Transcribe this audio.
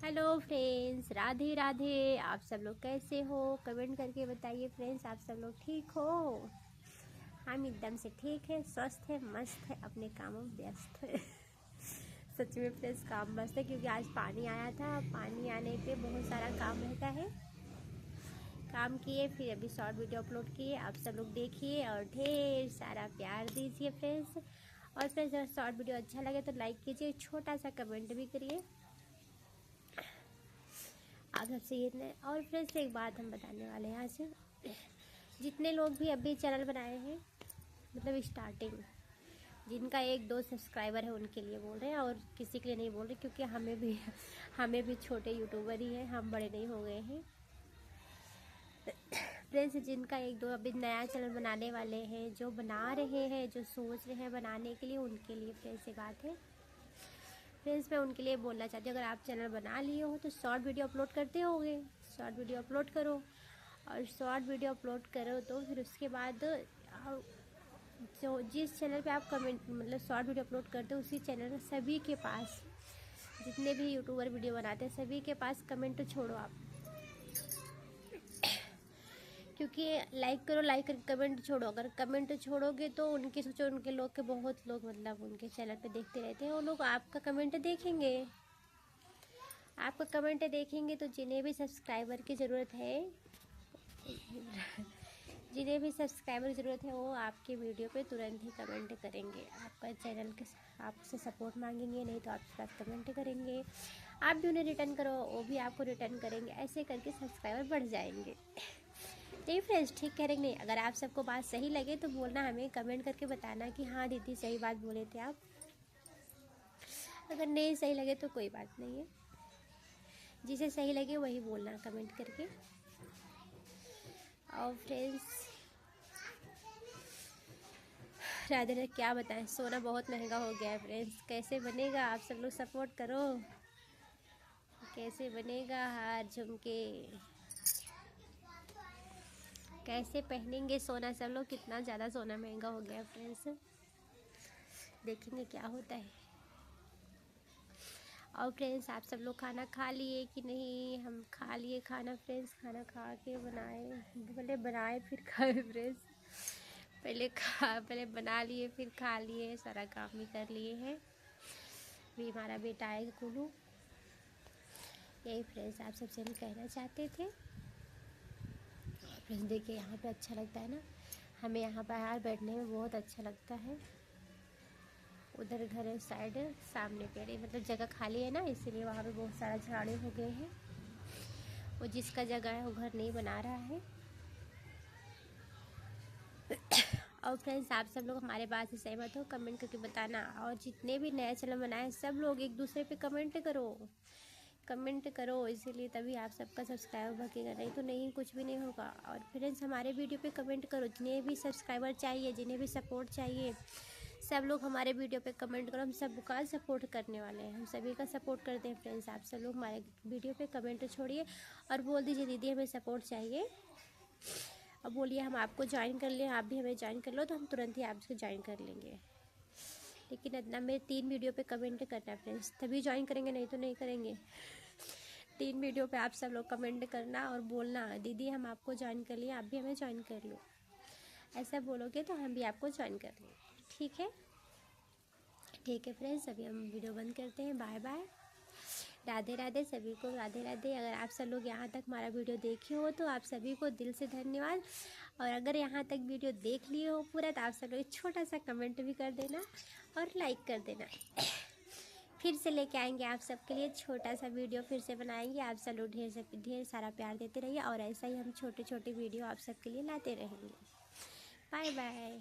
Hello friends, Radhe Radhe. आप सब लोग कैसे हो? कमेंट करके बताइए फ्रेंड्स, आप सब लोग ठीक हो? हम एकदम से ठीक है, स्वस्थ है, मस्त है, अपने कामों में व्यस्त है। सच में फ्रेंड्स काम मस्त है, क्योंकि आज पानी आया था। पानी आने पे बहुत सारा काम रहता है। काम किए, फिर अभी शॉर्ट वीडियो अपलोड किए। आप सब लोग देखिए और ढेर सारा प्यार दीजिए फ्रेंड्स। और फ्रेंड्स अगर शॉर्ट वीडियो अच्छा लगे तो लाइक कीजिए, छोटा सा कमेंट भी करिए। आप सबसे ये और फ्रेंड्स एक बात हम बताने वाले हैं आज। जितने लोग भी अभी चैनल बनाए हैं, मतलब स्टार्टिंग, जिनका 1-2 सब्सक्राइबर है उनके लिए बोल रहे हैं, और किसी के लिए नहीं बोल रहे, क्योंकि हमें भी छोटे यूट्यूबर ही हैं, हम बड़े नहीं हो गए हैं। फ्रेंड्स जिनका 1-2 अभी नया चैनल बनाने वाले हैं, जो बना रहे हैं, जो सोच रहे हैं बनाने के लिए, उनके लिए फ्रेंड्स ये बात है। फ्रेंड्स मैं उनके लिए बोलना चाहती हूँ, अगर आप चैनल बना लिए हो तो शॉर्ट वीडियो अपलोड करते होगे, शॉर्ट वीडियो अपलोड करो। और शॉर्ट वीडियो अपलोड करो तो फिर उसके बाद जो जिस चैनल पे आप कमेंट मतलब शॉर्ट वीडियो अपलोड करते हो, उसी चैनल में सभी के पास, जितने भी यूट्यूबर वीडियो बनाते हैं सभी के पास कमेंट छोड़ो आप। क्योंकि लाइक करो, लाइक करके कमेंट छोड़ो। अगर कमेंट छोड़ोगे तो उनके सोचो, उनके लोग के बहुत लोग मतलब उनके चैनल पे देखते रहते हैं, वो लोग आपका कमेंट देखेंगे। आपका कमेंट देखेंगे तो जिन्हें भी सब्सक्राइबर की ज़रूरत है जिन्हें भी सब्सक्राइबर की ज़रूरत है, वो आपके वीडियो पे तुरंत ही कमेंट करेंगे। आपका चैनल के आपसे सपोर्ट मांगेंगे, नहीं तो आपके पास कमेंट करेंगे। आप भी उन्हें रिटर्न करो, वो भी आपको रिटर्न करेंगे। ऐसे करके सब्सक्राइबर बढ़ जाएंगे। नहीं फ्रेंड्स, ठीक कह रहे नहीं? अगर आप सबको बात सही लगे तो बोलना, हमें कमेंट करके बताना कि हाँ दीदी सही बात बोले थे आप। अगर नहीं सही लगे तो कोई बात नहीं है, जिसे सही लगे वही बोलना कमेंट करके। और फ्रेंड्स राधे राधे, क्या बताएं, सोना बहुत महंगा हो गया है फ्रेंड्स। कैसे बनेगा? आप सब लोग सपोर्ट करो। कैसे बनेगा हार झुमके? कैसे पहनेंगे सोना सब लोग? कितना ज़्यादा सोना महंगा हो गया है फ्रेंड्स। देखेंगे क्या होता है। और फ्रेंड्स आप सब लोग खाना खा लिए कि नहीं? हम खा लिए खाना फ्रेंड्स। खाना खा के पहले बनाए फिर खाए फ्रेंड्स। पहले बना लिए फिर खा लिए, सारा काम भी कर लिए हैं। भी हमारा बेटा आएगा कुलू। यही फ्रेंड्स आप सबसे हम कहना चाहते थे। फ्रेंड्स देखिए यहाँ पे अच्छा लगता है ना, हमें यहाँ पर बाहर बैठने में बहुत अच्छा लगता है। उधर घर साइड सामने पेड़ मतलब जगह खाली है ना, इसीलिए वहाँ पे बहुत सारा झाड़े हो गए हैं। वो जिसका जगह है वो घर नहीं बना रहा है। और फ्रेंड्स आप सब लोग हमारे बात से सहमत हो? कमेंट करके बताना। और जितने भी नया चैनल बनाए सब लोग एक दूसरे पे कमेंट करो, इसीलिए तभी आप सबका सब्सक्राइबर बढ़ेगा, नहीं तो नहीं, कुछ भी नहीं होगा। और फ्रेंड्स हमारे वीडियो पे कमेंट करो, जिन्हें भी सब्सक्राइबर चाहिए, जिन्हें भी सपोर्ट चाहिए, सब लोग हमारे वीडियो पे कमेंट करो। हम सबका सपोर्ट करने वाले हैं, हम सभी का सपोर्ट करते हैं फ्रेंड्स। आप सब लोग हमारे वीडियो पे कमेंट छोड़िए और बोल दीजिए दीदी हमें सपोर्ट चाहिए। अब बोलिए हम आपको ज्वाइन कर लें, आप भी हमें ज्वाइन कर लो, तो हम तुरंत ही आपसे ज्वाइन कर लेंगे। लेकिन इतना मेरे 3 वीडियो पे कमेंट करना फ्रेंड्स, तभी ज्वाइन करेंगे, नहीं तो नहीं करेंगे। 3 वीडियो पे आप सब लोग कमेंट करना और बोलना दीदी हम आपको ज्वाइन कर लिए, आप भी हमें ज्वाइन कर लो। ऐसा बोलोगे तो हम भी आपको ज्वाइन कर लेंगे। ठीक है? ठीक है फ्रेंड्स, अभी हम वीडियो बंद करते हैं। बाय बाय, राधे राधे सभी को, राधे राधे। अगर आप सब लोग यहाँ तक हमारा वीडियो देखे हो तो आप सभी को दिल से धन्यवाद। और अगर यहाँ तक वीडियो देख लिए हो पूरा, तो आप सब लोग छोटा सा कमेंट भी कर देना और लाइक कर देना। फिर से लेके आएंगे आप सबके लिए छोटा सा वीडियो, फिर से बनाएंगे। आप सब लोग ढेर सारा प्यार देते रहिए, और ऐसा ही हम छोटे छोटे वीडियो आप सबके लिए लाते रहेंगे। Bye bye.